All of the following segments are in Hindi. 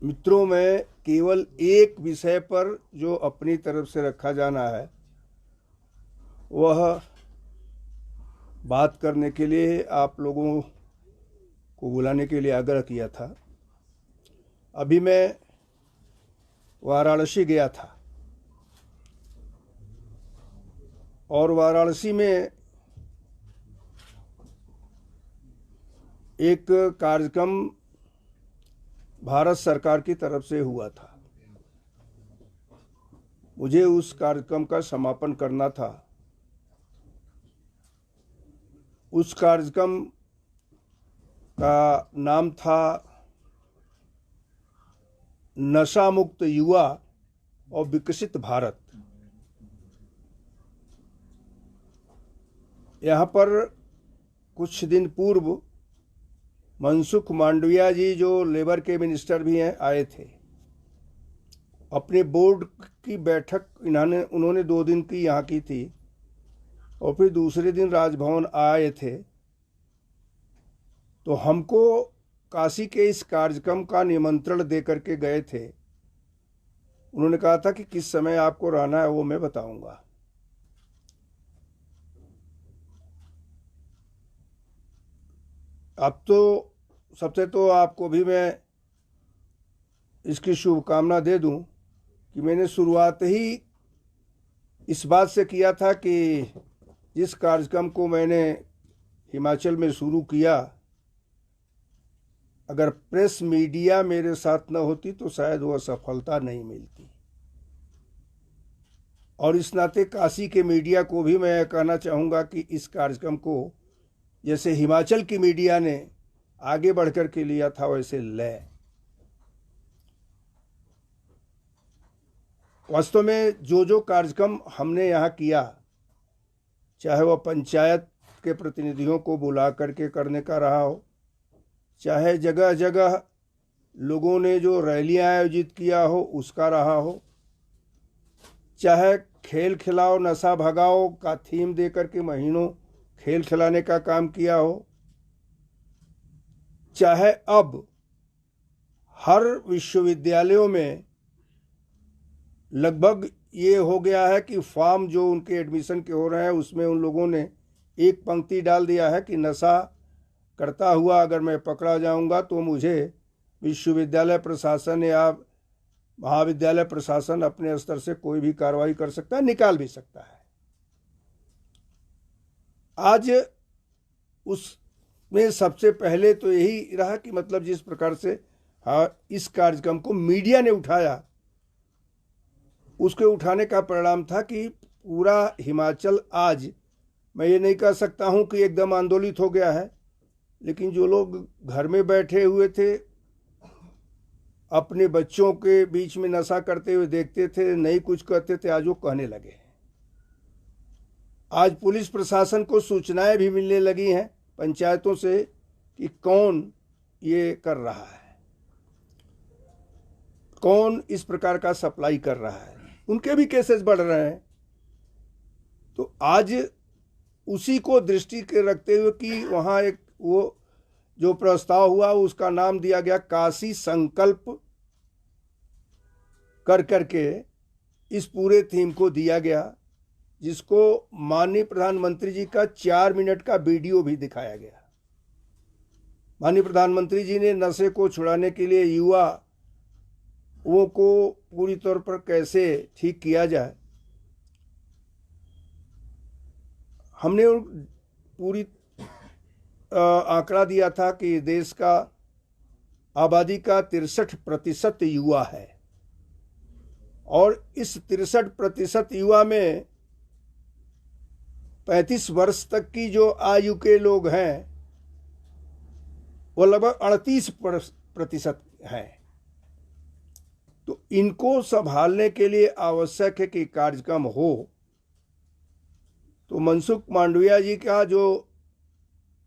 मित्रों, में केवल एक विषय पर जो अपनी तरफ से रखा जाना है वह बात करने के लिए आप लोगों को बुलाने के लिए आग्रह किया था। अभी मैं वाराणसी गया था और वाराणसी में एक कार्यक्रम भारत सरकार की तरफ से हुआ था। मुझे उस कार्यक्रम का समापन करना था। उस कार्यक्रम का नाम था नशा मुक्त युवा और विकसित भारत। यहाँ पर कुछ दिन पूर्व मनसुख मांडविया जी, जो लेबर के मिनिस्टर भी हैं, आए थे। अपने बोर्ड की बैठक उन्होंने 2 दिन की यहाँ की थी और फिर दूसरे दिन राजभवन आए थे। तो हमको काशी के इस कार्यक्रम का निमंत्रण दे करके गए थे। उन्होंने कहा था कि किस समय आपको रहना है वो मैं बताऊंगा। अब तो सबसे तो आपको भी मैं इसकी शुभकामना दे दूं कि मैंने शुरुआत ही इस बात से किया था कि जिस कार्यक्रम को मैंने हिमाचल में शुरू किया, अगर प्रेस मीडिया मेरे साथ न होती तो शायद वह सफलता नहीं मिलती। और इस नाते काशी के मीडिया को भी मैं कहना चाहूँगा कि इस कार्यक्रम को जैसे हिमाचल की मीडिया ने आगे बढ़कर के लिया था वैसे ले। वास्तव में जो कार्यक्रम हमने यहाँ किया, चाहे वह पंचायत के प्रतिनिधियों को बुला करके करने का रहा हो, चाहे जगह जगह लोगों ने जो रैलियां आयोजित किया हो उसका रहा हो, चाहे खेल खिलाओ नशा भगाओ का थीम दे करके महीनों खेल खिलाने का काम किया हो, चाहे अब हर विश्वविद्यालयों में लगभग ये हो गया है कि फॉर्म जो उनके एडमिशन के हो रहे हैं उसमें उन लोगों ने एक पंक्ति डाल दिया है कि नशा करता हुआ अगर मैं पकड़ा जाऊंगा तो मुझे विश्वविद्यालय प्रशासन या महाविद्यालय प्रशासन अपने स्तर से कोई भी कार्रवाई कर सकता है, निकाल भी सकता है। आज उसमें सबसे पहले तो यही रहा कि मतलब जिस प्रकार से इस कार्यक्रम को मीडिया ने उठाया, उसके उठाने का परिणाम था कि पूरा हिमाचल आज, मैं ये नहीं कह सकता हूं कि एकदम आंदोलित हो गया है, लेकिन जो लोग घर में बैठे हुए थे, अपने बच्चों के बीच में नशा करते हुए देखते थे, नहीं कुछ कहते थे, आज वो कहने लगे। आज पुलिस प्रशासन को सूचनाएं भी मिलने लगी हैं पंचायतों से कि कौन ये कर रहा है, कौन इस प्रकार का सप्लाई कर रहा है। उनके भी केसेस बढ़ रहे हैं। तो आज उसी को दृष्टि के रखते हुए कि वहाँ एक वो जो प्रस्ताव हुआ उसका नाम दिया गया काशी संकल्प कर करके इस पूरे थीम को दिया गया, जिसको माननीय प्रधानमंत्री जी का 4 मिनट का वीडियो भी दिखाया गया। माननीय प्रधानमंत्री जी ने नशे को छुड़ाने के लिए युवाओं को पूरी तौर पर कैसे ठीक किया जाए, हमने पूरी आंकड़ा दिया था कि देश का आबादी का 63% युवा है और इस 63% युवा में 35 वर्ष तक की जो आयु के लोग हैं वो लगभग 38% हैं। तो इनको संभालने के लिए आवश्यक है कि कार्यक्रम हो। तो मनसुख मांडविया जी का जो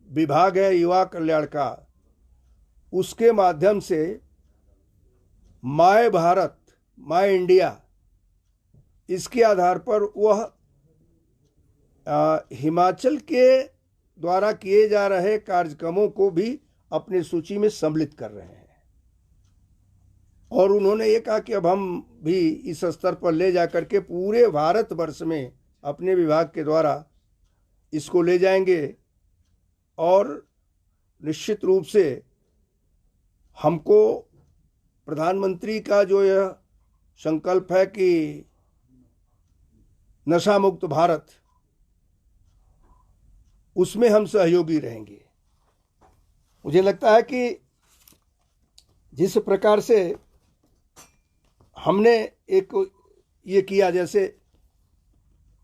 विभाग है युवा कल्याण का, उसके माध्यम से माय भारत, माय इंडिया, इसके आधार पर वह हिमाचल के द्वारा किए जा रहे कार्यक्रमों को भी अपनी सूची में सम्मिलित कर रहे हैं। और उन्होंने ये कहा कि अब हम भी इस स्तर पर ले जाकर के पूरे भारतवर्ष में अपने विभाग के द्वारा इसको ले जाएंगे और निश्चित रूप से हमको प्रधानमंत्री का जो यह संकल्प है कि नशा मुक्त भारत, उसमें हम सहयोगी रहेंगे। मुझे लगता है कि जिस प्रकार से हमने एक ये किया, जैसे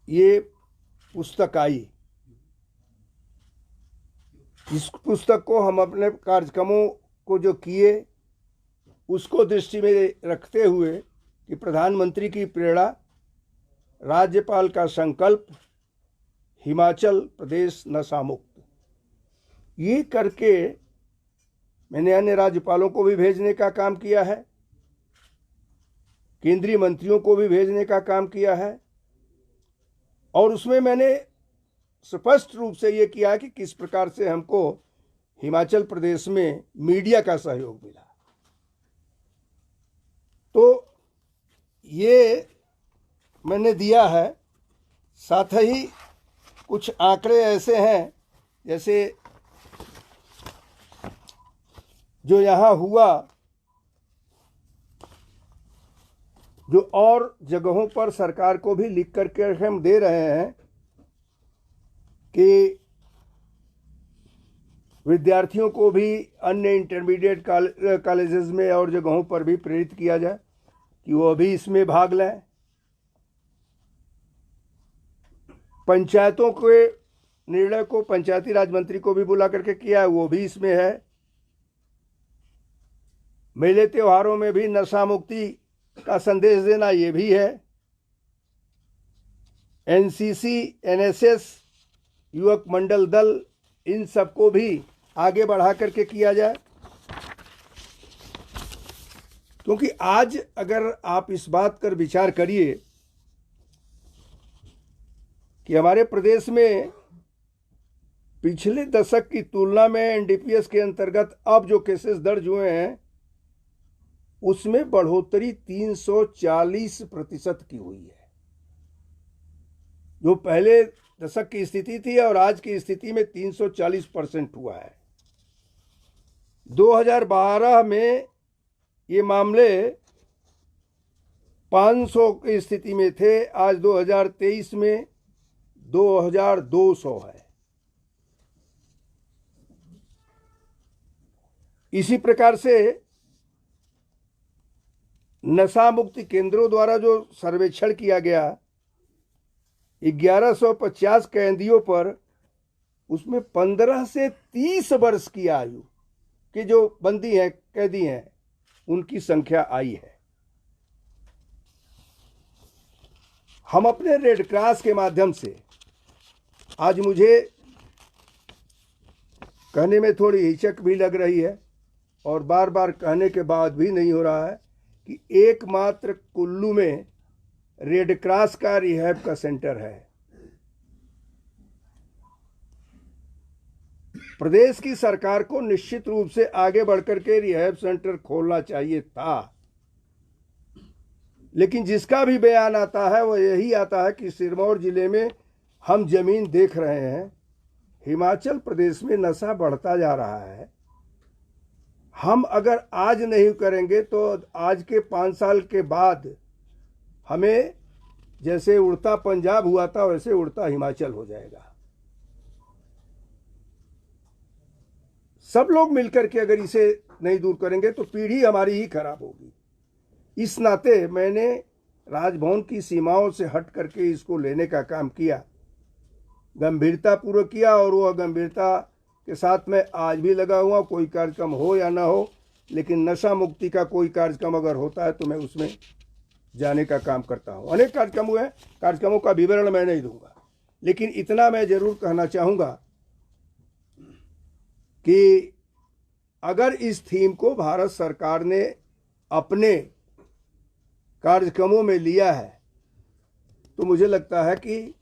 ये पुस्तक आई, इस पुस्तक को हम अपने कार्यक्रमों को जो किए उसको दृष्टि में रखते हुए कि प्रधानमंत्री की प्रेरणा, राज्यपाल का संकल्प, हिमाचल प्रदेश नशा मुक्त, ये करके मैंने अन्य राज्यपालों को भी भेजने का काम किया है, केंद्रीय मंत्रियों को भी भेजने का काम किया है। और उसमें मैंने स्पष्ट रूप से ये किया कि किस प्रकार से हमको हिमाचल प्रदेश में मीडिया का सहयोग मिला। तो ये मैंने दिया है। साथ ही कुछ आंकड़े ऐसे हैं, जैसे जो यहाँ हुआ, जो और जगहों पर सरकार को भी लिख करके हम दे रहे हैं कि विद्यार्थियों को भी अन्य इंटरमीडिएट कॉलेजेस में और जगहों पर भी प्रेरित किया जाए कि वो भी इसमें भाग लें। पंचायतों के निर्णय को पंचायती राज मंत्री को भी बुला करके किया है, वो भी इसमें है। मेले त्योहारों में भी नशा मुक्ति का संदेश देना, ये भी है। एनसीसी, एनएसएस, युवक मंडल दल, इन सबको भी आगे बढ़ा करके किया जाए। क्योंकि आज अगर आप इस बात पर विचार करिए कि हमारे प्रदेश में पिछले दशक की तुलना में एनडीपीएस के अंतर्गत अब जो केसेस दर्ज हुए हैं उसमें बढ़ोतरी 340% की हुई है। जो पहले दशक की स्थिति थी और आज की स्थिति में 340% हुआ है। 2012 में ये मामले 500 की स्थिति में थे, आज 2023 में 2200 है। इसी प्रकार से नशा मुक्ति केंद्रों द्वारा जो सर्वेक्षण किया गया, 1150 कैदियों पर, उसमें 15 से 30 वर्ष की आयु के जो बंदी हैं, कैदी हैं, उनकी संख्या आई है। हम अपने रेड क्रॉस के माध्यम से, आज मुझे कहने में थोड़ी हिचक भी लग रही है और बार बार कहने के बाद भी नहीं हो रहा है कि एकमात्र कुल्लू में रेड क्रॉस का रिहैब का सेंटर है। प्रदेश की सरकार को निश्चित रूप से आगे बढ़कर के रिहैब सेंटर खोलना चाहिए था, लेकिन जिसका भी बयान आता है वो यही आता है कि सिरमौर जिले में हम जमीन देख रहे हैं, हिमाचल प्रदेश में नशा बढ़ता जा रहा है। हम अगर आज नहीं करेंगे तो आज के 5 साल के बाद हमें जैसे उड़ता पंजाब हुआ था वैसे उड़ता हिमाचल हो जाएगा। सब लोग मिलकर के अगर इसे नहीं दूर करेंगे तो पीढ़ी हमारी ही खराब होगी। इस नाते मैंने राजभवन की सीमाओं से हट करके इसको लेने का काम किया, गंभीरता पूर्वक किया, और वह गंभीरता के साथ मैं आज भी लगा हुआ। कोई कार्यक्रम हो या ना हो, लेकिन नशा मुक्ति का कोई कार्यक्रम अगर होता है तो मैं उसमें जाने का काम करता हूँ। अनेक कार्यक्रम हुए, कार्यक्रमों का विवरण मैं नहीं दूंगा, लेकिन इतना मैं जरूर कहना चाहूँगा कि अगर इस थीम को भारत सरकार ने अपने कार्यक्रमों में लिया है तो मुझे लगता है कि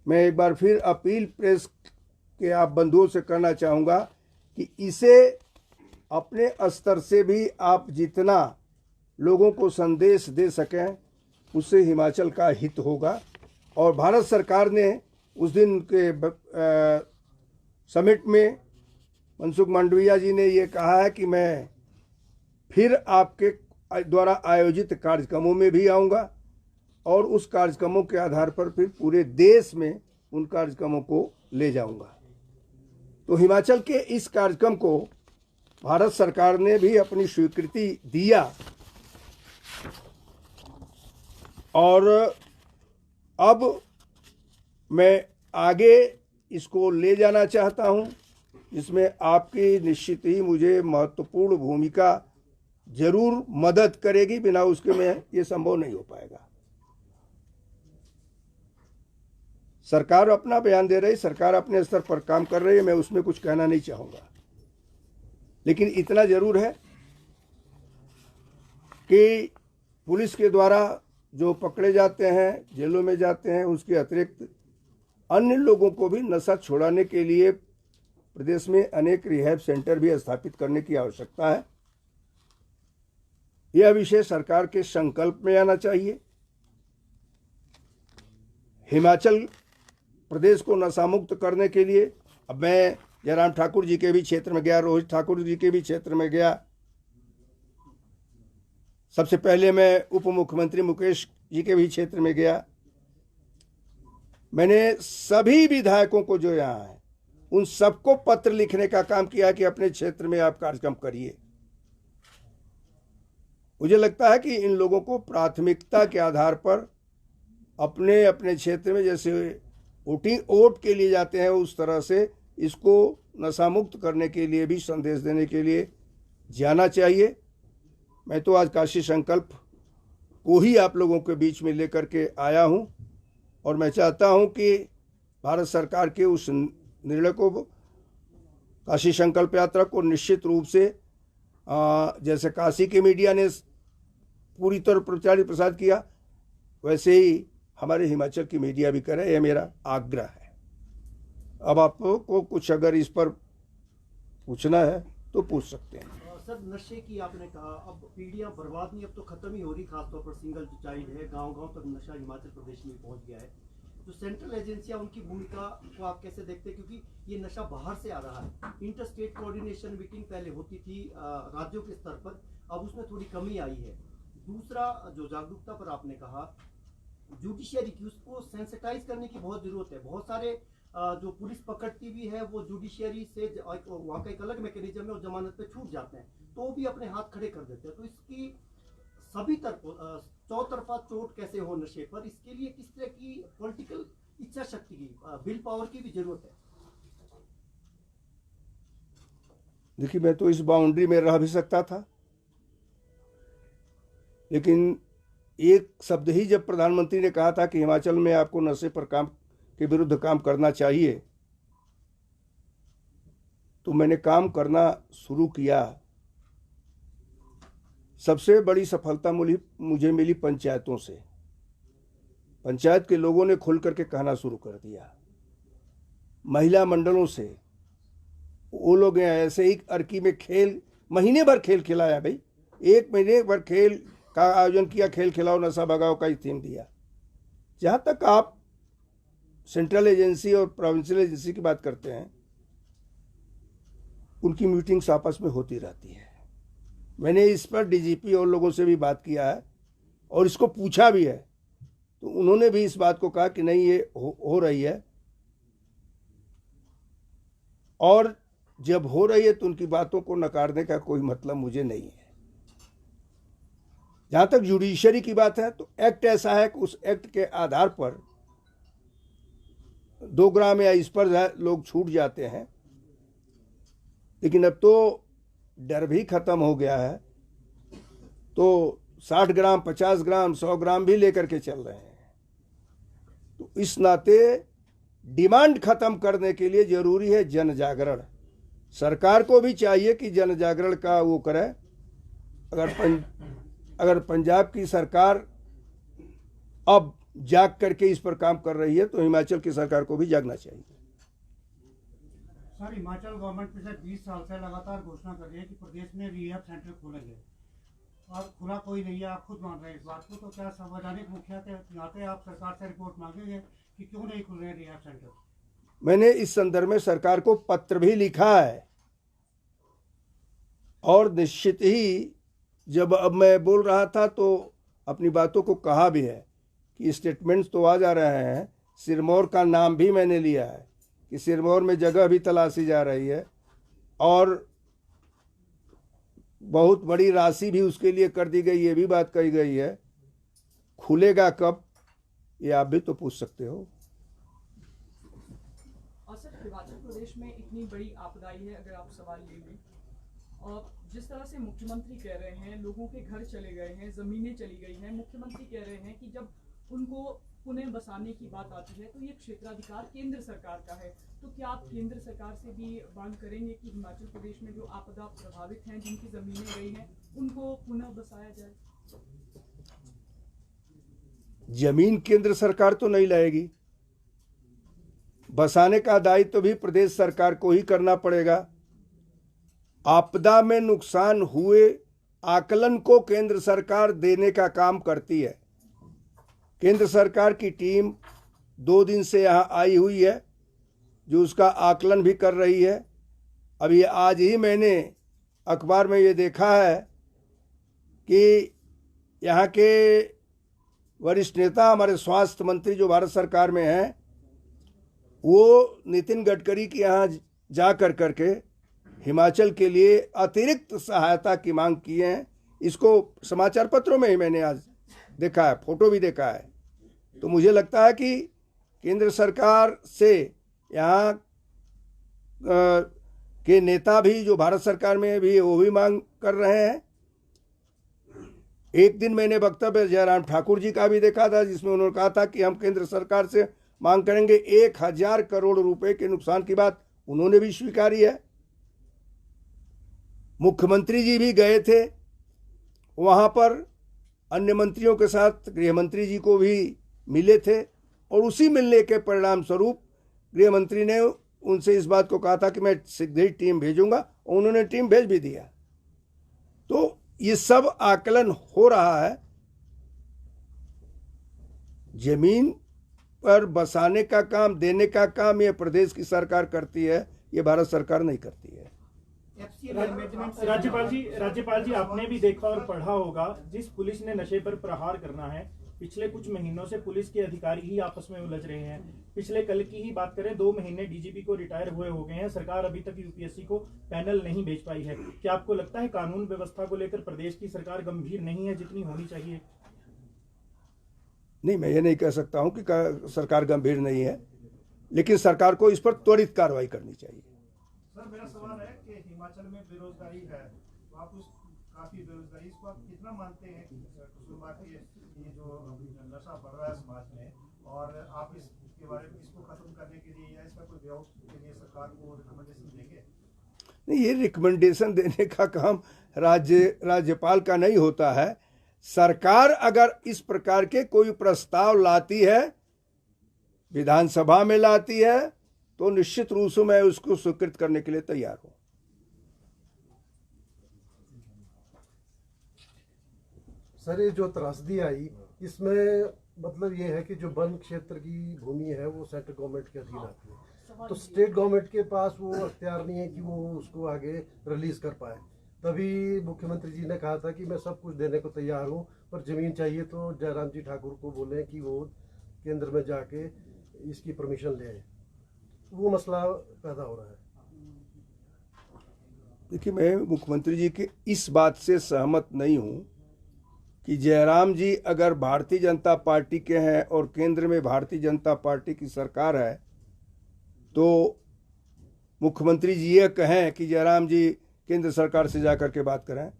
मैं एक बार फिर अपील प्रेस के आप बंधुओं से करना चाहूँगा कि इसे अपने स्तर से भी आप जितना लोगों को संदेश दे सकें उससे हिमाचल का हित होगा। और भारत सरकार ने उस दिन के समिट में मनसुख मांडविया जी ने ये कहा है कि मैं फिर आपके द्वारा आयोजित कार्यक्रमों में भी आऊँगा और उस कार्यक्रमों के आधार पर फिर पूरे देश में उन कार्यक्रमों को ले जाऊंगा। तो हिमाचल के इस कार्यक्रम को भारत सरकार ने भी अपनी स्वीकृति दिया और अब मैं आगे इसको ले जाना चाहता हूं, जिसमें आपकी निश्चित ही मुझे महत्वपूर्ण भूमिका जरूर मदद करेगी। बिना उसके में ये संभव नहीं हो पाएगा। सरकार अपना बयान दे रही, सरकार अपने स्तर पर काम कर रही है, मैं उसमें कुछ कहना नहीं चाहूँगा, लेकिन इतना जरूर है कि पुलिस के द्वारा जो पकड़े जाते हैं, जेलों में जाते हैं, उसके अतिरिक्त अन्य लोगों को भी नशा छुड़ाने के लिए प्रदेश में अनेक रिहैब सेंटर भी स्थापित करने की आवश्यकता है। यह विषय सरकार के संकल्प में आना चाहिए। हिमाचल प्रदेश को नशा मुक्त करने के लिए अब मैं जयराम ठाकुर जी के भी क्षेत्र में गया, रोहित ठाकुर जी के भी क्षेत्र में गया। सबसे पहले मैं उप मुख्यमंत्री मुकेश जी के भी क्षेत्र में गया। मैंने सभी विधायकों को जो यहाँ है उन सबको पत्र लिखने का काम किया कि अपने क्षेत्र में आप कार्यक्रम करिए। मुझे लगता है कि इन लोगों को प्राथमिकता के आधार पर अपने अपने क्षेत्र में जैसे वोट के लिए जाते हैं उस तरह से इसको नशा मुक्त करने के लिए भी संदेश देने के लिए जाना चाहिए। मैं तो आज काशी संकल्प को ही आप लोगों के बीच में लेकर के आया हूं और मैं चाहता हूं कि भारत सरकार के उस निर्णय को, काशी संकल्प यात्रा को निश्चित रूप से जैसे काशी के मीडिया ने पूरी तरह प्रचार प्रसार किया, वैसे ही हमारे हिमाचल की मीडिया भी करे, यह मेरा आग्रह है। अब आपको कुछ अगर इस पर पूछना है तो पूछ सकते हैं। सर, नशे की आपने कहा, अब पीढ़ियां बर्बाद नहीं, अब तो खत्म ही हो रही, खासतौर पर सिंगल चाइल्ड है, गांव-गांव तक नशा हिमाचल प्रदेश में पहुंच गया है। जो सेंट्रल एजेंसियां, उनकी भूमिका को आप कैसे देखते हैं? क्योंकि ये नशा बाहर से आ रहा है। इंटर स्टेट कोऑर्डिनेशन मीटिंग पहले होती थी राज्यों के स्तर पर, अब उसमें थोड़ी कमी आई है। दूसरा, जो जागरूकता पर आपने कहा, जुडिशियरी की, उसको सेंसिटाइज करने की बहुत जरूरत है। बहुत सारे जो पुलिस पकड़ती भी है वो जुडिशियरी से वहाँ का एक अलग मैकेनिज्म है और जमानत पे छूट जाते हैं तो भी अपने हाथ खड़े कर देते हैं। तो इसकी सभी तरफ चौतरफा चोट कैसे हो नशे पर, इसके लिए किस तरह की पॉलिटिकल इच्छा शक्ति की, विल पावर की भी जरूरत है? देखिए, मैं तो इस बाउंड्री में रह भी सकता था, लेकिन एक शब्द ही जब प्रधानमंत्री ने कहा था कि हिमाचल में आपको नशे पर काम के विरुद्ध काम करना चाहिए, तो मैंने काम करना शुरू किया। सबसे बड़ी सफलता मुझे मिली पंचायतों से। पंचायत के लोगों ने खुल करके कहना शुरू कर दिया। महिला मंडलों से, वो लोग ऐसे ही अर्की में खेल, महीने भर खेल खिलाया भाई, 1 महीने भर खेल का आयोजन किया, खेल खिलाओ नशा भगाओ का ही थीम दिया। जहाँ तक आप सेंट्रल एजेंसी और प्रोविंशियल एजेंसी की बात करते हैं, उनकी मीटिंग्स आपस में होती रहती है। मैंने इस पर डीजीपी और लोगों से भी बात किया है और इसको पूछा भी है, तो उन्होंने भी इस बात को कहा कि नहीं, ये हो रही है, और जब हो रही है तो उनकी बातों को नकारने का कोई मतलब मुझे नहीं है। जहाँ तक जुडिशरी की बात है, तो एक्ट ऐसा है कि उस एक्ट के आधार पर 2 ग्राम या इस पर लोग छूट जाते हैं, लेकिन अब तो डर भी खत्म हो गया है, तो 60 ग्राम, 50 ग्राम, 100 ग्राम भी लेकर के चल रहे हैं। तो इस नाते डिमांड खत्म करने के लिए जरूरी है जन जागरण। सरकार को भी चाहिए कि जन जागरण का वो करे। अगर पंजाब की सरकार अब जाग करके इस पर काम कर रही है, तो हिमाचल की सरकार को भी जागना चाहिए। सर, हिमाचल गवर्नमेंट पिछले 20 साल से लगातार घोषणा कर रही है कि प्रदेश में रिहैब सेंटर खोलेंगे और खुला कोई नहीं है। आप खुद मान रहे हैं इस बात को, तो क्या संवैधानिक मुखिया के नाते आप सरकार से रिपोर्ट मांगेंगे कि क्यों नहीं खुल रहे रिहैब सेंटर? मैंने इस संदर्भ में सरकार को पत्र भी लिखा है और निश्चित ही जब अब मैं बोल रहा था तो अपनी बातों को कहा भी है कि स्टेटमेंट्स तो आ जा रहे हैं। सिरमौर का नाम भी मैंने लिया है कि सिरमौर में जगह भी तलाशी जा रही है और बहुत बड़ी राशि भी उसके लिए कर दी गई, ये भी बात कही गई है। खुलेगा कब, ये आप भी तो पूछ सकते हो। और सर, हिमाचल प्रदेश में इतनी बड़ी आपदा आई है, अगर आप सवाल लेंगे, और जिस तरह से मुख्यमंत्री कह रहे हैं लोगों के घर चले गए हैं, जमीनें चली गई हैं, मुख्यमंत्री कह रहे हैं कि जब उनको पुनः बसाने की बात आती है तो ये क्षेत्राधिकार केंद्र सरकार का है। तो क्या आप केंद्र सरकार से भी मांग करेंगे कि हिमाचल प्रदेश में जो आपदा प्रभावित हैं, जिनकी जमीनें गई हैं, उनको पुनः बसाया जाए? जमीन केंद्र सरकार तो नहीं लाएगी, बसाने का दायित्व तो भी प्रदेश सरकार को ही करना पड़ेगा। आपदा में नुकसान हुए आकलन को केंद्र सरकार देने का काम करती है। केंद्र सरकार की टीम 2 दिन से यहाँ आई हुई है जो उसका आकलन भी कर रही है। अभी आज ही मैंने अखबार में ये देखा है कि यहाँ के वरिष्ठ नेता, हमारे स्वास्थ्य मंत्री जो भारत सरकार में हैं, वो नितिन गडकरी के यहाँ जा करके हिमाचल के लिए अतिरिक्त सहायता की मांग की है। इसको समाचार पत्रों में ही मैंने आज देखा है, फोटो भी देखा है। तो मुझे लगता है कि केंद्र सरकार से यहाँ के नेता भी जो भारत सरकार में भी वो भी मांग कर रहे हैं। एक दिन मैंने वक्तव्य जयराम ठाकुर जी का भी देखा था जिसमें उन्होंने कहा था कि हम केंद्र सरकार से मांग करेंगे। 1000 करोड़ रुपए के नुकसान की बात उन्होंने भी स्वीकारी है। मुख्यमंत्री जी भी गए थे वहाँ पर, अन्य मंत्रियों के साथ गृह मंत्री जी को भी मिले थे और उसी मिलने के परिणाम स्वरूप गृह मंत्री ने उनसे इस बात को कहा था कि मैं शीघ्र ही टीम भेजूंगा और उन्होंने टीम भेज भी दिया। तो ये सब आकलन हो रहा है। जमीन पर बसाने का काम, देने का काम ये प्रदेश की सरकार करती है, ये भारत सरकार नहीं करती है। राज्यपाल जी आपने भी देखा और पढ़ा होगा, जिस पुलिस ने नशे पर प्रहार करना है, पिछले कुछ महीनों से पुलिस के अधिकारी ही आपस में उलझ रहे हैं। पिछले कल की ही बात करें, 2 महीने डीजीपी को रिटायर हुए हो गए हैं, सरकार अभी तक यूपीएससी को पैनल नहीं भेज पाई है। क्या आपको लगता है कानून व्यवस्था को लेकर प्रदेश की सरकार गंभीर नहीं है जितनी होनी चाहिए? नहीं, मैं ये नहीं कह सकता हूं कि सरकार गंभीर नहीं है, लेकिन सरकार को इस पर त्वरित कार्रवाई करनी चाहिए। सर, मेरा सवाल है कि हिमाचल में बेरोजगारी है, तो आप उस काफी बेरोजगारी, इसको आप कितना मानते हैं कि ये जो नशा बढ़ रहा है समाज में, और आप इसके बारे में इसको खत्म करने के लिए या इसका कोई व्यवस्था के लिए सरकार को रिकमेंडेशन देंगे? नहीं, ये रिकमेंडेशन देने का काम राज्यपाल का नहीं होता है। सरकार अगर इस प्रकार के कोई प्रस्ताव लाती है, विधानसभा में लाती है, तो निश्चित रूप से मैं उसको स्वीकृत करने के लिए तैयार हूं। सर, ये जो त्रासदी आई, इसमें मतलब ये है कि जो वन क्षेत्र की भूमि है वो सेंट्रल गवर्नमेंट के अधीन आती है, तो स्टेट गवर्नमेंट के पास वो अख्तियार नहीं है कि वो उसको आगे रिलीज कर पाए। तभी मुख्यमंत्री जी ने कहा था कि मैं सब कुछ देने को तैयार हूँ, पर ज़मीन चाहिए तो जयराम जी ठाकुर को बोले कि वो केंद्र में जाके इसकी परमिशन ले आए। वो मसला पैदा हो रहा है। देखिए, मैं मुख्यमंत्री जी के इस बात से सहमत नहीं हूं कि जयराम जी अगर भारतीय जनता पार्टी के हैं और केंद्र में भारतीय जनता पार्टी की सरकार है, तो मुख्यमंत्री जी ये कहें कि जयराम जी केंद्र सरकार से जाकर के बात करें।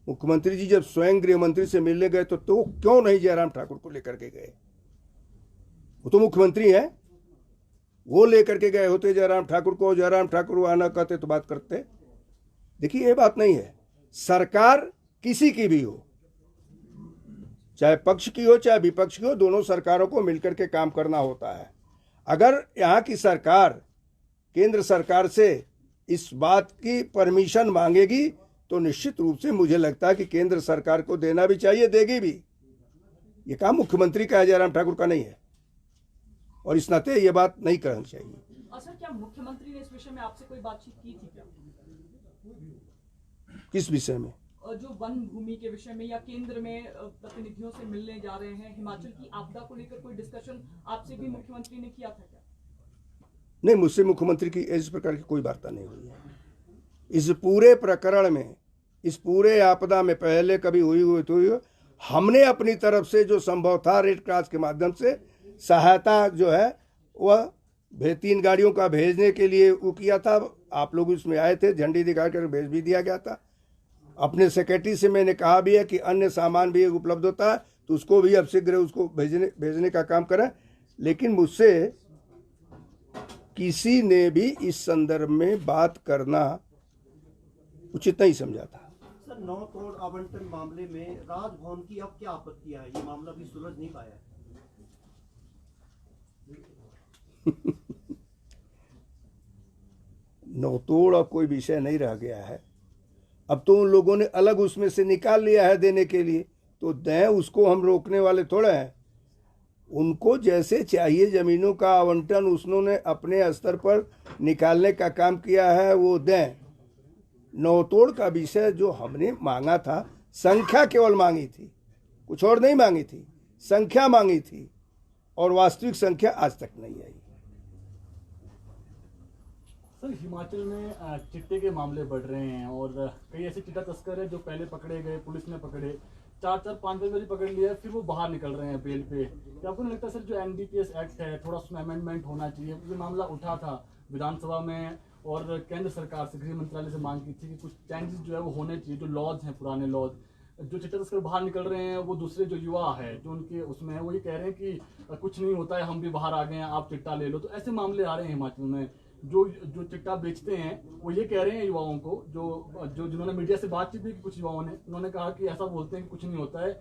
मुख्यमंत्री जी जब स्वयं गृह मंत्री से मिलने गए तो क्यों नहीं जयराम ठाकुर को लेकर के गए? वो तो मुख्यमंत्री हैं, वो लेकर के गए होते जयराम ठाकुर को। जयराम ठाकुर आना कहते तो बात करते। देखिए, ये बात नहीं है। सरकार किसी की भी हो, चाहे पक्ष की हो चाहे विपक्ष की हो, दोनों सरकारों को मिलकर के काम करना होता है। अगर यहाँ की सरकार केंद्र सरकार से इस बात की परमिशन मांगेगी तो निश्चित रूप से मुझे लगता है कि केंद्र सरकार को देना भी चाहिए, देगी भी। ये काम मुख्यमंत्री का है, जयराम ठाकुर का नहीं है, और इस नाते ये बात नहीं करनी चाहिए। सर, क्या मुख्यमंत्री ने इस विषय में आपसे कोई बातचीत की थी क्या? किस विषय में? जो वन भूमि के विषय में, या केंद्र में प्रतिनिधियों से मिलने जा रहे हैं, हिमाचल की आपदा को लेकर कोई डिस्कशन आपसे भी मुख्यमंत्री ने किया था क्या? नहीं, मुझसे मुख्यमंत्री की इस प्रकार की कोई वार्ता नहीं हुई है। इस पूरे प्रकरण में, इस पूरे आपदा में पहले कभी हुई हमने अपनी तरफ से जो संभव था रेड क्रॉस के माध्यम से सहायता जो है वह 3 गाड़ियों का भेजने के लिए वो किया था। आप लोग उसमें आए थे, झंडी दिखा कर भेज भी दिया गया था। अपने सेक्रेटरी से मैंने कहा भी है कि अन्य सामान भी उपलब्ध होता है तो उसको भी अब शीघ्र उसको भेजने का काम करें। लेकिन मुझसे किसी ने भी इस संदर्भ में बात करना उचित नहीं समझा था। सर, 9 करोड़ आवंटन मामले में राजभवन की अब क्या आपत्ति है? ये मामला भी सुलझ नहीं पाया है। नौतोड़ अब कोई विषय नहीं रह गया है। अब तो उन लोगों ने अलग उसमें से निकाल लिया है देने के लिए, तो दें, उसको हम रोकने वाले थोड़े हैं। उनको जैसे चाहिए ज़मीनों का आवंटन उन्होंने अपने स्तर पर निकालने का काम किया है, वो दें। नौतोड़ का विषय जो हमने मांगा था, संख्या केवल मांगी थी, कुछ और नहीं मांगी थी, संख्या मांगी थी, और वास्तविक संख्या आज तक नहीं आई। सर, हिमाचल में चिट्टे के मामले बढ़ रहे हैं और कई ऐसे चिट्टा तस्कर हैं जो पहले पकड़े गए, पुलिस ने पकड़े, 4-5 बार पकड़ लिया, फिर वो बाहर निकल रहे हैं बेल पे। क्या आपको नहीं लगता सर, जो NDPS एक्ट है थोड़ा उसमें अमेंडमेंट होना चाहिए? ये मामला उठा था विधानसभा में और केंद्र सरकार से, गृह मंत्रालय से मांग की थी कि कुछ चेंजेस जो है वो होने चाहिए। जो लॉज हैं, पुराने लॉज, जो चिट्टा तस्कर बाहर निकल रहे हैं, वो दूसरे जो युवा है जो उनके उसमें है, वो ये कह रहे हैं कि कुछ नहीं होता है, हम भी बाहर आ गए हैं, आप चिट्टा ले लो। तो ऐसे मामले आ रहे हैं हिमाचल में। जो चिट्टा बेचते हैं वो ये कह रहे हैं युवाओं को, जो जिन्होंने मीडिया से बातचीत की कुछ युवाओं ने, उन्होंने कहा कि ऐसा बोलते हैं कि कुछ नहीं होता है,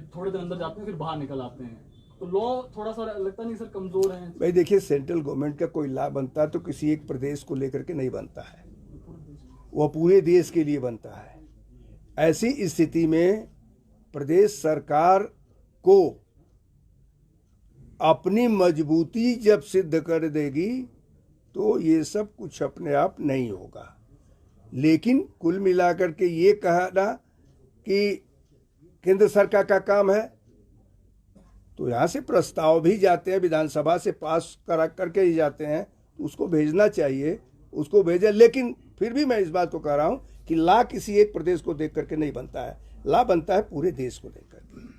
थोड़े दिन अंदर जाते हैं फिर बाहर निकल आते हैं। तो लॉ थोड़ा सा लगता नहीं सर कमजोर है? भाई देखिए, सेंट्रल गवर्नमेंट का कोई लॉ बनता है तो किसी एक प्रदेश को लेकर के नहीं बनता है, वह पूरे देश के लिए बनता है। ऐसी स्थिति में प्रदेश सरकार को अपनी मजबूती जब सिद्ध कर देगी तो ये सब कुछ अपने आप नहीं होगा। लेकिन कुल मिलाकर के ये कहना कि केंद्र सरकार का काम है, तो यहाँ से प्रस्ताव भी जाते हैं, विधानसभा से पास करा करके ही जाते हैं, तो उसको भेजना चाहिए, उसको भेजें। लेकिन फिर भी मैं इस बात को कह रहा हूँ कि लॉ किसी एक प्रदेश को देख करके नहीं बनता है, लॉ बनता है पूरे देश को देख करके।